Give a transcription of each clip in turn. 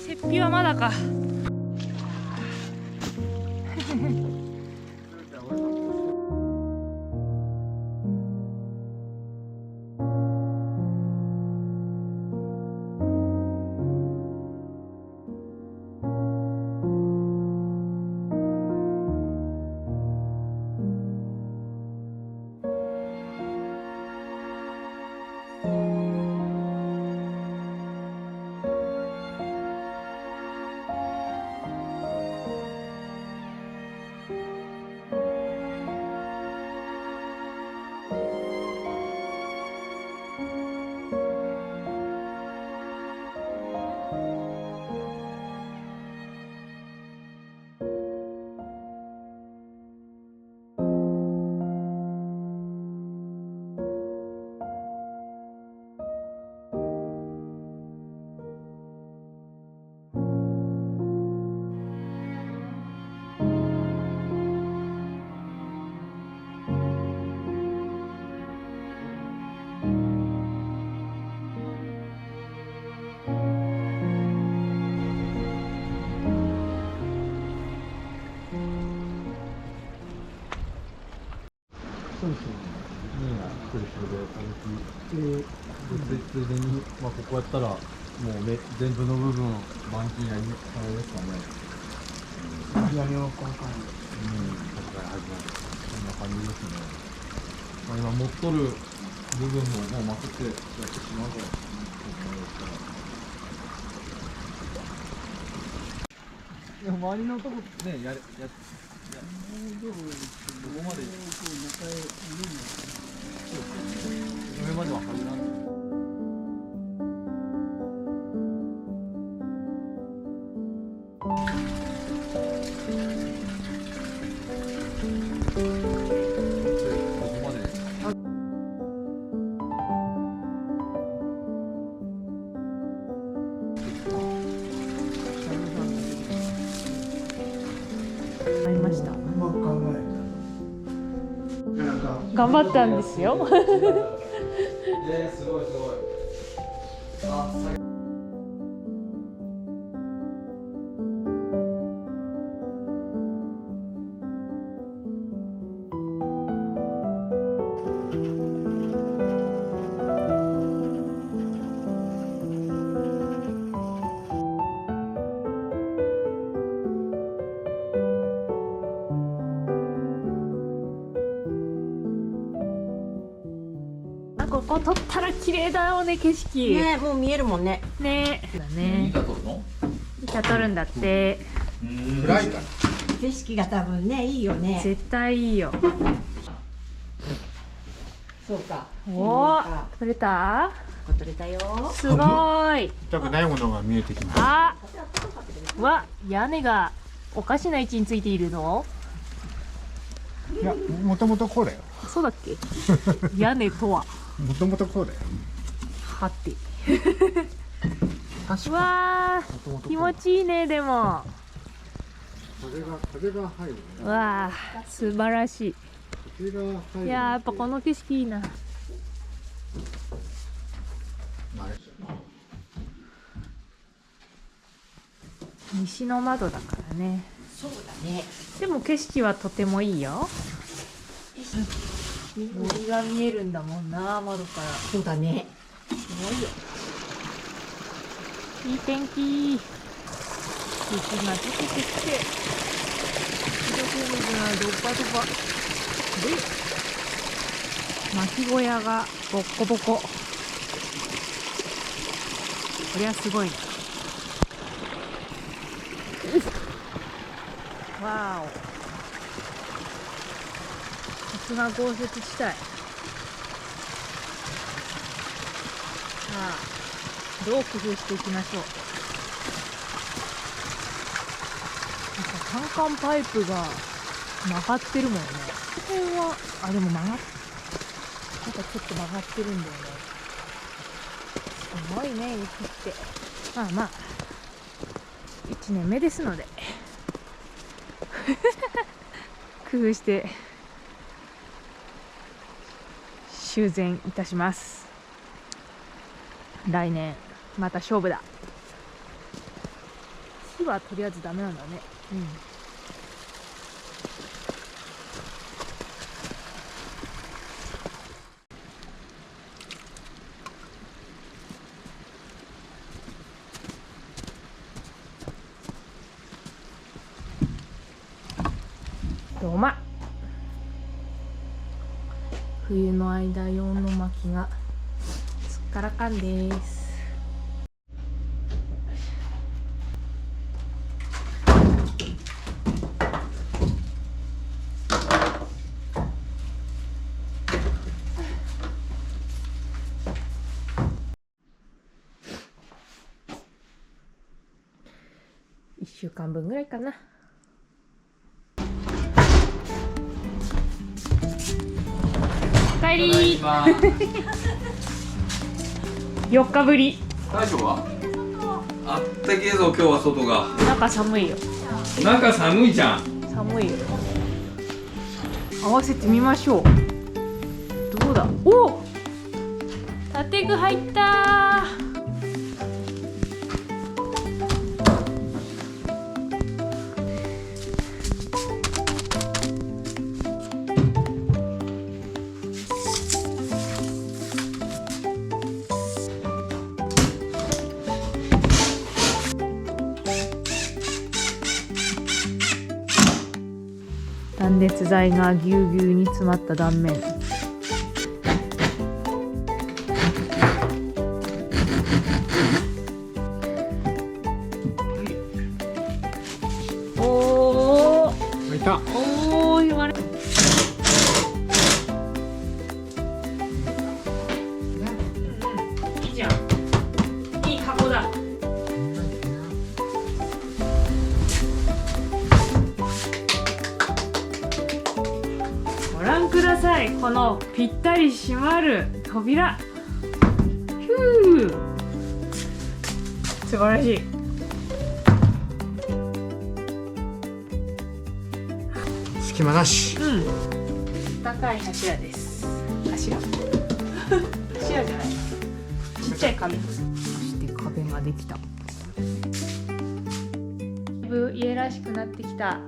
雪庇はまだか。そうですね。2位が来る人で歩きついでに、まあ、ここやったらもう全部の部分満金やりあれですかね。やりをこうかん。ここから始まる。そんな感じですね。まあ、今持っとる部分ももうまくってやってしまうと思いや周りのとこねここまで上までは入らない。ありました。うまく考えた。なんか頑張ったんですよ。すごいすごい。ここ撮ったら綺麗だよね、景色。ね、もう見えるもんね。ね。だね。撮るの？板撮るんだって。暗いから。景色が多分ね、いいよね。絶対いいよ。そうか。おお、撮れた？撮れたよ。すごーい。痛くないものが見えてきます。あ、わ、屋根がおかしな位置についているの？いや、もともとこうだよ。そうだっけ？屋根とは。もともとこうだよ。はて。確うわー、気持ちいいね、でも。風が入るね。うわー、素晴らし風が入る。い。いやー、やっぱこの景色いいな。西の窓だからね。そうだね。でも景色はとてもいいよ。森が見えるんだもんな、窓から。そうだね。すごいよ。いい天気。雪が溶けてきて、白く水がドバドバ。で、巻き小屋がボッコボコ。こりゃすごいな。わーお。さすが豪雪地帯。さあ、どう工夫していきましょう。なんかカンカンパイプが曲がってるもんね。これは、あ、でもなんかちょっと曲がってるんだよね。すごいね、雪って。まあまあ、1年目ですので。工夫して修繕いたします。来年また勝負だ。火はとりあえずダメなんだね。土間、冬の間用の薪がすっからかんです。1週間分ぐらいかな。おかえり4日ぶり。大丈夫はあったけえぞ今日は外が。中寒いよ。中寒いじゃん。寒いよ。合わせてみましょう。どうだ。お、建具入ったー。断熱材がぎゅうぎゅうに詰まった断面。おお、いた。おお、言われ。いいじゃん。いい箱だ。ご覧ください、このぴったり閉まる扉。ふう、素晴らしい。隙間なし。高い柱です。柱柱じゃない、ちっちゃい壁。そして壁ができた。だいぶ家らしくなってきた。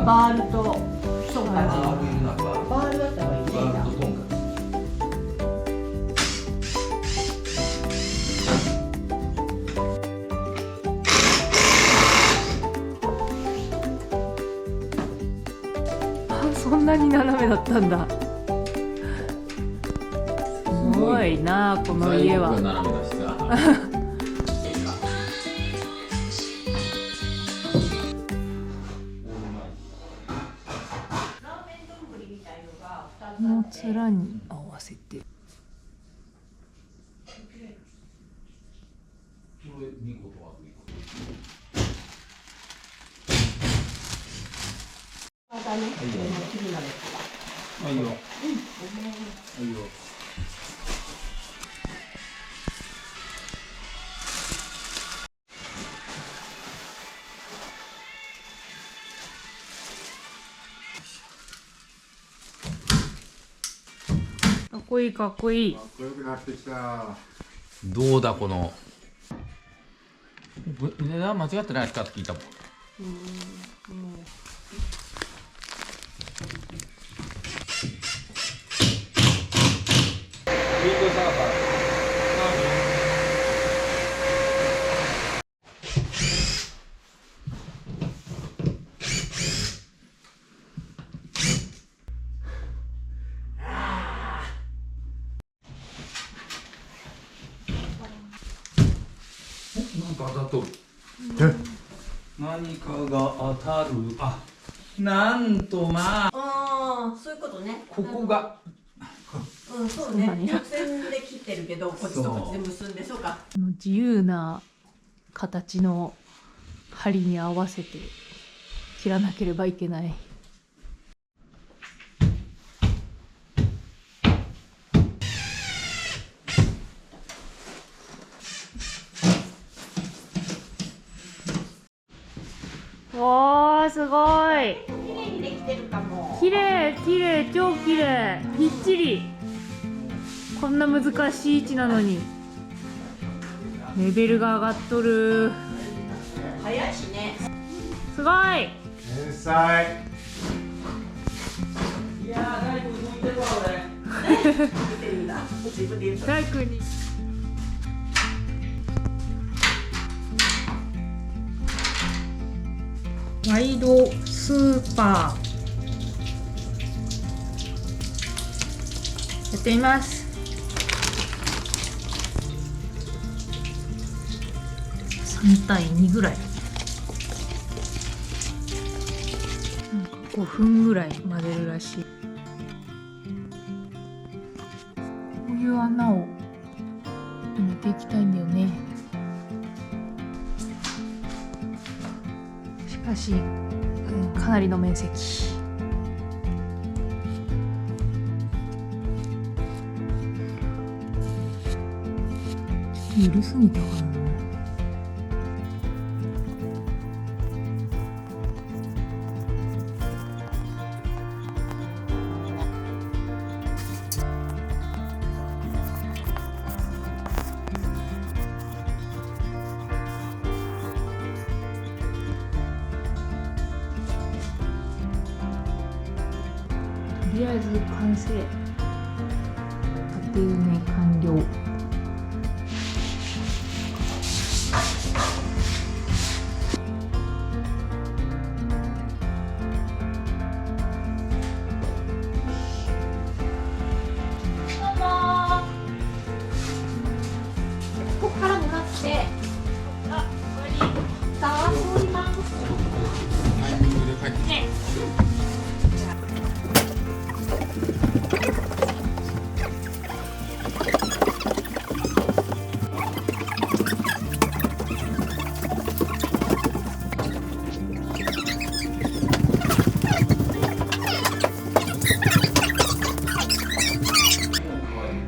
バールとトンカチ。ババールだった方がいいね。ールとトンカあ、そんなに斜めだったんだ。すごいな、この家は。斜めだしさ。この面に合わせて。いいよ。いいよ。かっこいい、かっこいい。かっこよくなってきた。どうだこの。値段間違ってないですかって聞いたもん。なんか当たっとる。何かが当たる。あ、なんとまあ。ああ、そういうことね。ここが。うん、そうね。直線で切ってるけど、こっちとこっちで結んで、そうか。自由な形の針に合わせて切らなければいけない。おーすごい。綺麗にできてるかも。綺麗綺麗超綺麗。ぴっちり。こんな難しい位置なのにレベルが上がっとる。早いしね。すごい。天才。いやー大工向いてるわ俺。見てるんだ。自分で言うと。大工にワイドスーパーやってみます。3対2ぐらい。なんか5分ぐらい混ぜるらしい。こういう穴を埋めていきたいんだよね。しかし、かなりの面積。緩すぎたかな。とりあえず完成。縦埋め完了。ここからもらって。あ、触ります。タイミングで帰ってきた。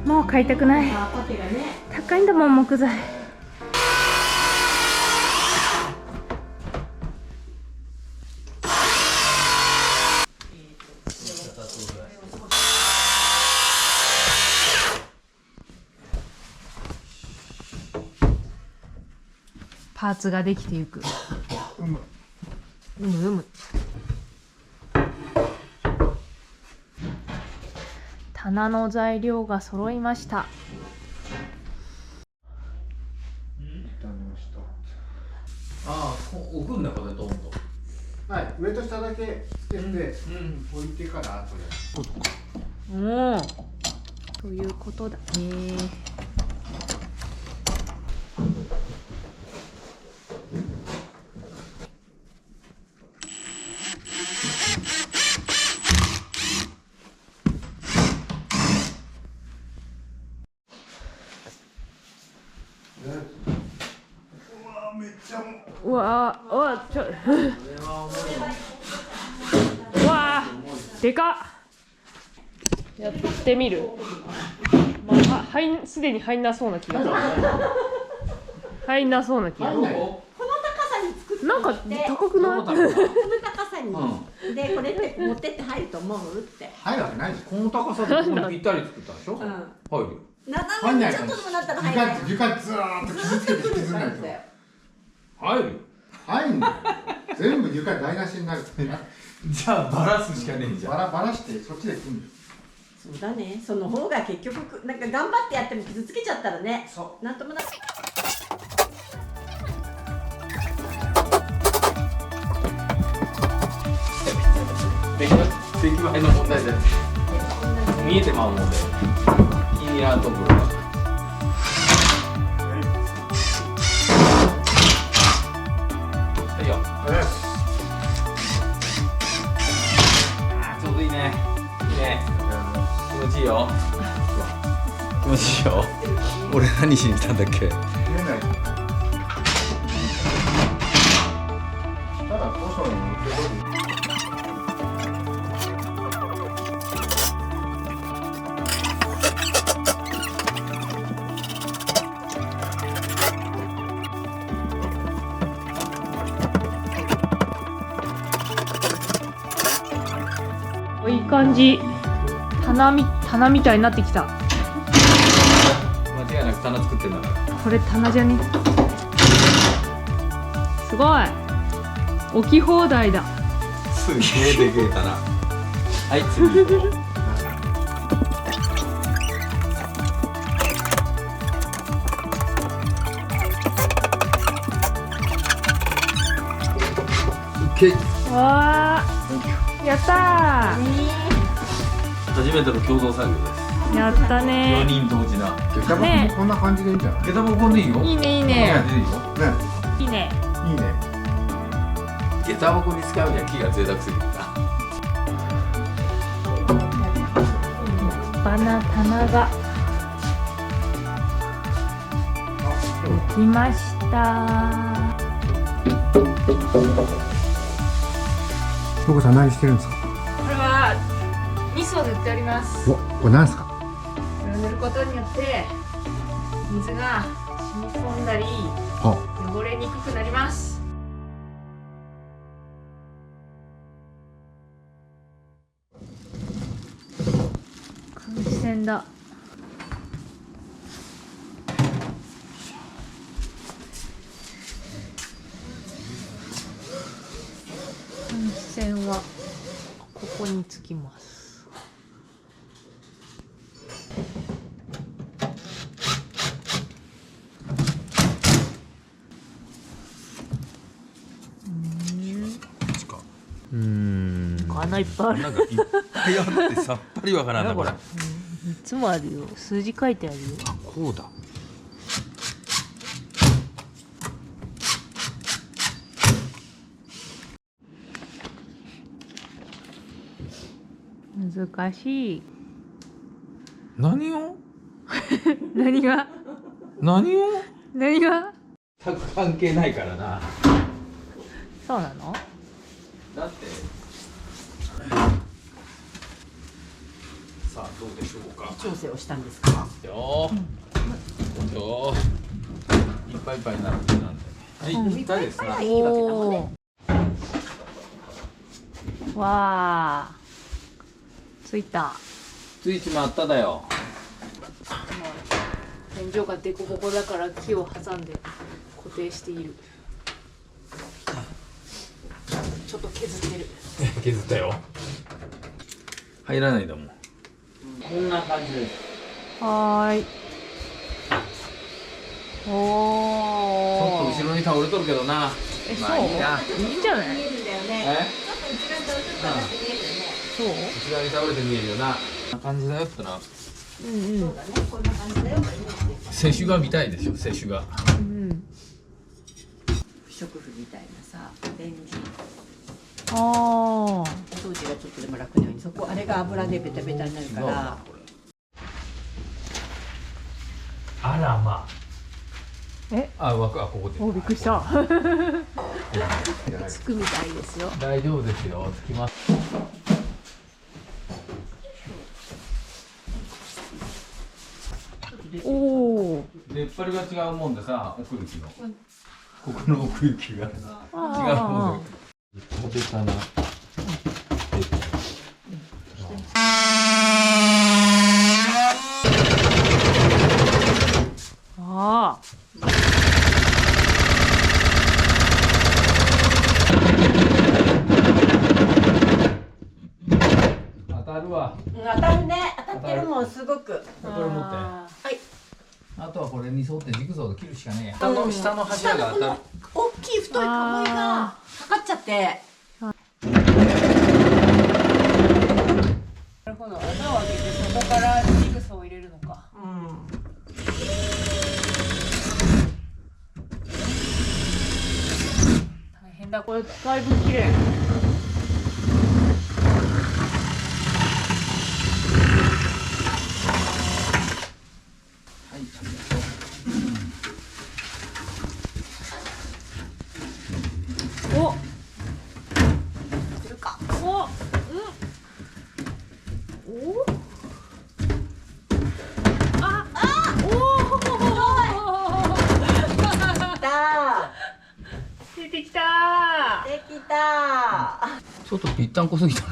もう買いたくない。あ、パテがね。高いんだもん木材。パーツができていく。うむうむ。棚の材料が揃いました。ああ置くんだこれドンと。はい、上と下だけつけて、置いてから後で。おお、ということだね。うわー、うわちょうわーでかっ。やってみる。まあ、すでに入んなそうな気がする。入んなそうな気がする。この高さに作ってなんか高くない？この高さに、でこれって持ってって入ると思うって。入るわけないです。この高さでここにぴったり作ったでしょ。入る。斜めにちょっとでもなったら入らない。床ずーっと傷つけて引きずらないと。入る。入んだよ。全部床台無しになる。じゃあバラすしかねえじゃん。バラしてそっちで組んで。そうだね。その方が結局なんか頑張ってやっても傷つけちゃったらね。そう。なんともなく。出来栄えの問題で見えてまうもんで気に入らんところが。はいよ。ちょうどいいね。いいね。気持ちいいよ。気持ちいいよ。俺何しに来たんだっけ。見えない。ただ高所に持ってこい。感じ。棚みたいになってきた。間違いなく棚作ってんだから。これ棚じゃね。すごい。置き放題だ。すげえでけえ棚。はい、次行こう。わー、やった初めての共同作業です。ー。やった4ね人同時な。下駄箱もこんな感じでいいんじゃない？下駄箱でいいよ。いいねいいねいいよ。いいね。いいね。下駄箱に使うには木が贅沢すぎるな。立派な棚ができました。どこさん何してるんですか？これは味噌を塗っております。お、これ何ですか？これを塗ることによって水が染み込んだりあ、汚れにくくなります。燻製だ。燻製はここにつきます。穴いっぱいある。なんかいっぱいあってさっぱりわからんなこれ。いつもあるよ。数字書いてあるよ。あ、こうだ。難しい。何を？何が？何を？何が？関係ないからな。そうなの？だってさあどうでしょうか。調整をしたんですか？よー、よー、いっぱいいっぱいになるんでなんで。はい、いっぱいですな。いいわけだもんね。わあ、ついた。ついちまっただよ。天井がデコボコだから木を挟んで固定している。ちょっと削ってる。削ったよ。入らないだもん。こんな感じです。はーい。おちょっと後ろに倒れとるけどな。まあいいな。いいんじゃない？見えるんだよね。え？ちょっと内側とちょっと上がって見えるよね。そう？内側に倒れて見えるよな。こんな感じだよってな。うんうん。そうだね。こんな感じだよ。接種が見たいでしょ。接種が。うん。不織布みたいなさ、レンジ。ああ。掃除がちょっとでも楽なように、そこあれが油でベタベタになるから。あらまあ。え？あ、ここで。お、びっくりした。じゃないつくみたいですよ。大丈夫ですよ。つきます。おお。出っ張りが違うもんでさ、奥行きの。ここの奥行きが違うもんで。食べたな。ああ。当たるわ。当たるね。当たってるもん、すごく。これ持って。ああとはこれに沿ってジグソーで切るしかねえ。下の柱が当たる。大きい太い鴨居がかかっちゃって。なるほど。穴を開けてそこからジグソーを入れるのか。大変だ。これだいぶ綺麗。お。するか。お。うん。お。出てきたできた。ちょっとぴったんこすぎたな。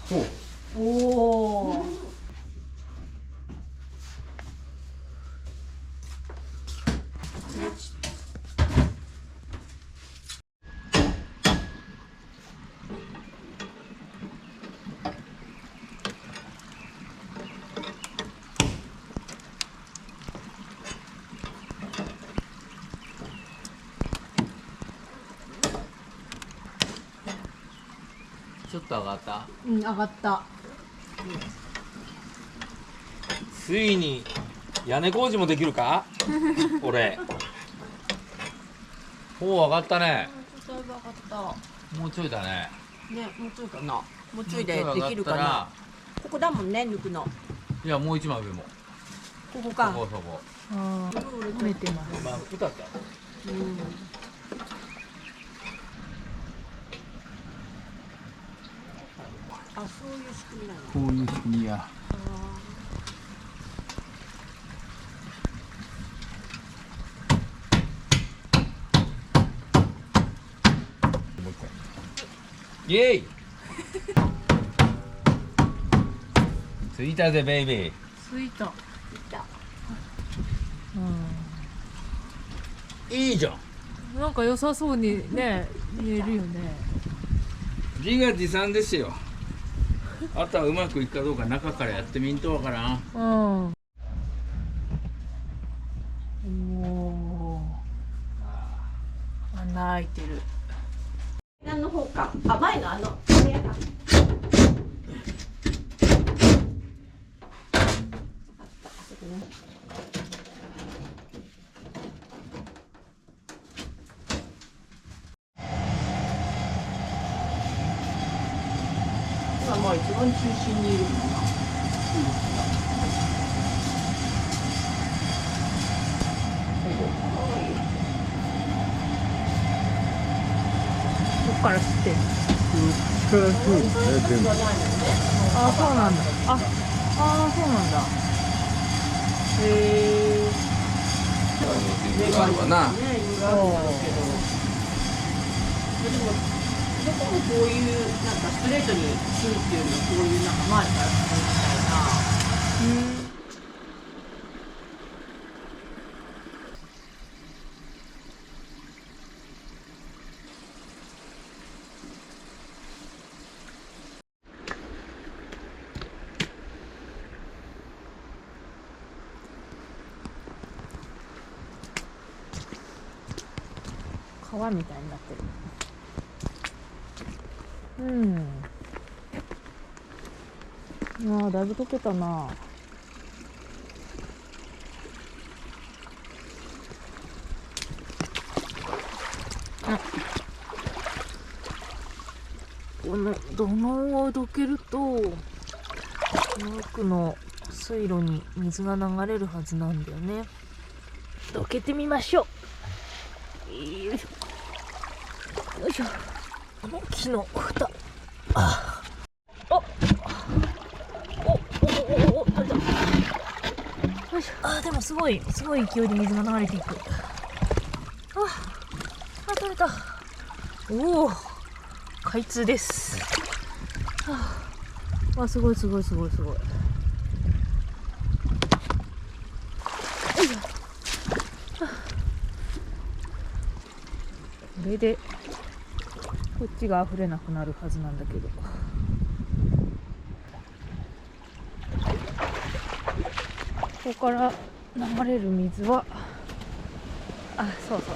そうおお。ちょっと上がった。うん、上がった。ついに屋根工事もできるか俺。おお、上がったね。だいぶ上がったもうちょいだね。ね。もうちょいかな。もうちょいでできるかな。ここだもんね、抜くの。いや、もう一枚上も。ここか。そこそこ。ああ、折れてます。まあ、歌った。うん。あ、そういう仕組みなの。こういう仕組みや。イエイ着いたぜベイビー。ついた。いいじゃん。なんか良さそうにね見えるよね。自画自賛ですよ。あとはうまくいくかどうか中からやってみんとわからん。うん。おお。穴開いてる。何の方か。あ、前の部屋か。今もう一番中心にいるもんな。どっから知ってる？力強いですね全部。ああ、そうなんだ。ああ、そうなんだ。へえ。あるわな。どこもこういうなんかストレートにするっていうよりはこういうなんか前からするみたいな。川みたいになってる。うん。ああ、だいぶ溶けたな。この土のをどけると奥の水路に水が流れるはずなんだよね。どけてみましょう。よいしょよいしょ。この木の蓋。取れた。よいしょ。でもすごい勢いで水が流れていく。取れた。おお、開通です。すごい。よいしょ。これでこっちが溢れなくなるはずなんだけど。ここから流れる水はそうこ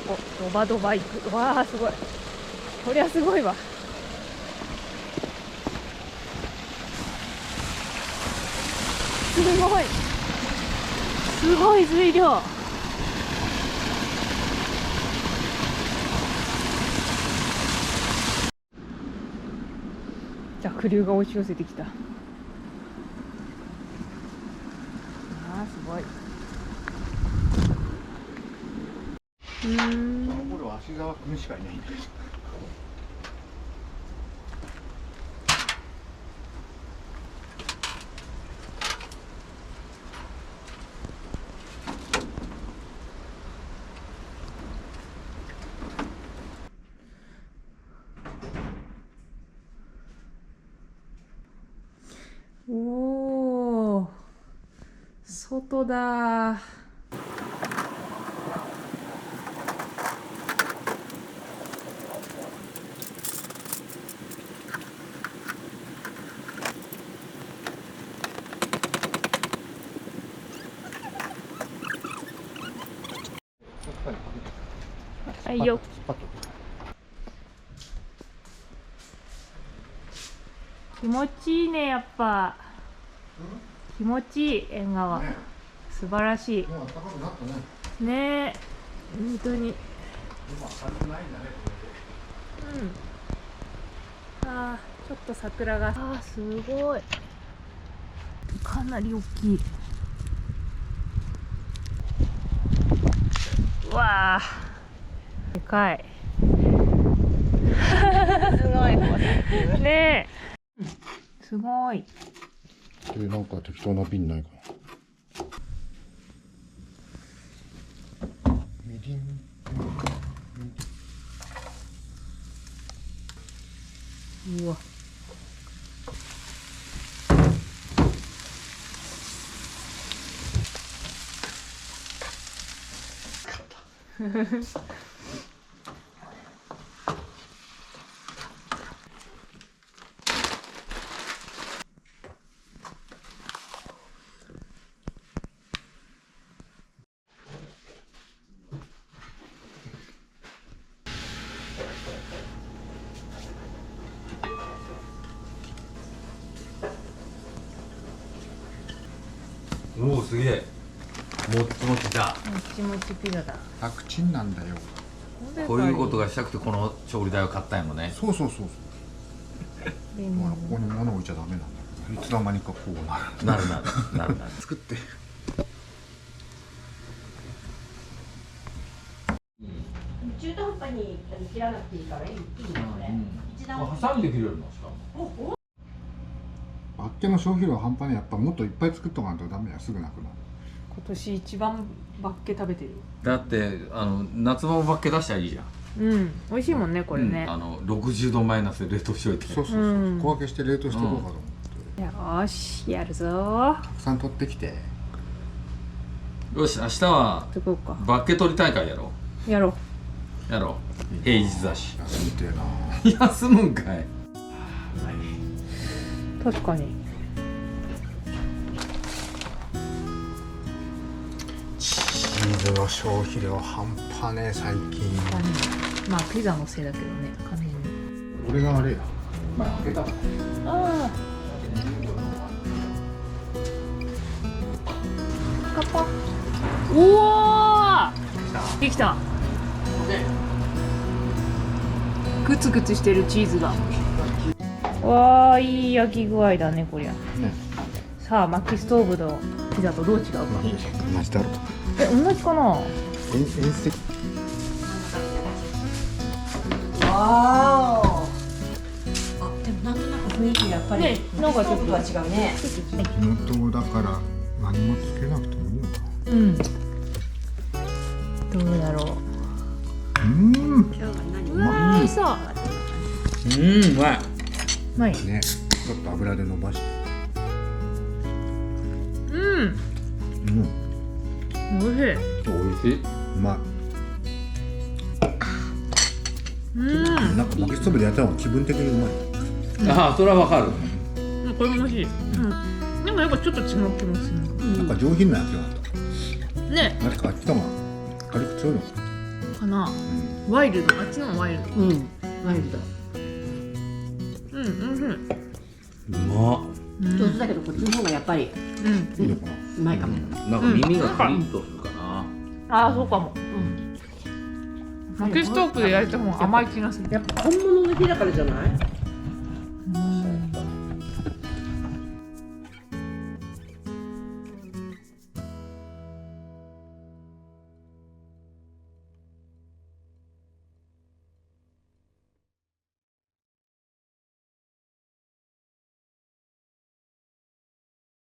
こドバドバ行く。わあ、すごい。こりゃすごいわ。すごい水量。濁流が押し寄せてきた。すごい。これは足沢君しかいないんです。おー、外だー。はいよ。気持ちいいね、やっぱ。気持ちいい、縁側。素晴らしい。もう暖かくなったね。ねえ、本当に。今寒くないんだね、こうん。ああ、ちょっと桜が。ああ、すごい。かなり大きい。うわあ。でかい。すごい。ねえ。すごい。れで。なんか適当な瓶ないかな。みりん。うわ。おお、すげえ。もっちもちだ。もちもちピザだ。楽ちんなんだよ。こういうことがしたくてこの調理台を買ったんやもんね。そうそうそうそう。便利ほら、ここに物置いちゃダメなんだけど、いつの間にかこうなる。なる。作って。中途半端に切らなくていいからいいのね。一段ハサミで切れるのしかも。あっけの消費量半端ね、やっぱもっといっぱい作っとかんとダメや、すぐなくなる。今年一番バッケ食べてる。だって夏場もバッケ出したらいいじゃん。うん、美味しいもんね、これね。 60度マイナスで冷凍しといて。そうそうそう、うん小分けして冷凍しておこうかと思って、よーし、やるぞー。たくさん取ってきて。よし、明日はどこか。バッケ取り大会やろやろう。平日だし。休みてえな。休むんかい。う。確かに。チーズの消費量半端ねえ、最近。まあピザのせいだけどね、完全に。俺があれや、前開けた。ああ。カッパ。おお。できた。グツグツしてるチーズが。わあ、いい焼き具合だね、こりゃ。ね、さあ、薪ストーブのピザとどう違うか。同じだろ。え、同じかな。遠石。わーお。でもなんとなく雰囲気がやっぱりね、なんかちょっとは違うね。地元だから何もつけなくてもいいのかな。うん。どうだろう。うわー、そう。うまい。うまい。ね、ちょっと油で伸ばして。うん。おいしい。美味しい。うまい。うん。なんか薪ストーブでやった方が気分的にうまい。ああ、それはわかる。これも美味しい。うん。なんかやっぱちょっと違う気もする。なんか上品なやつがあった。ね。あれか、あっちの方が軽く強いのかかな。な。ワイルド。あっちの方がワイルド。うん。ワイルド。うん、うん、うまっ。上手だけどこっちの方がやっぱりうん。いいのかな。うまいかも。なんか耳がカリッとするかな。ああ、そうかも。うん。薪ストーブで焼いた方が甘い気がする。やっぱ本物の日だからじゃない？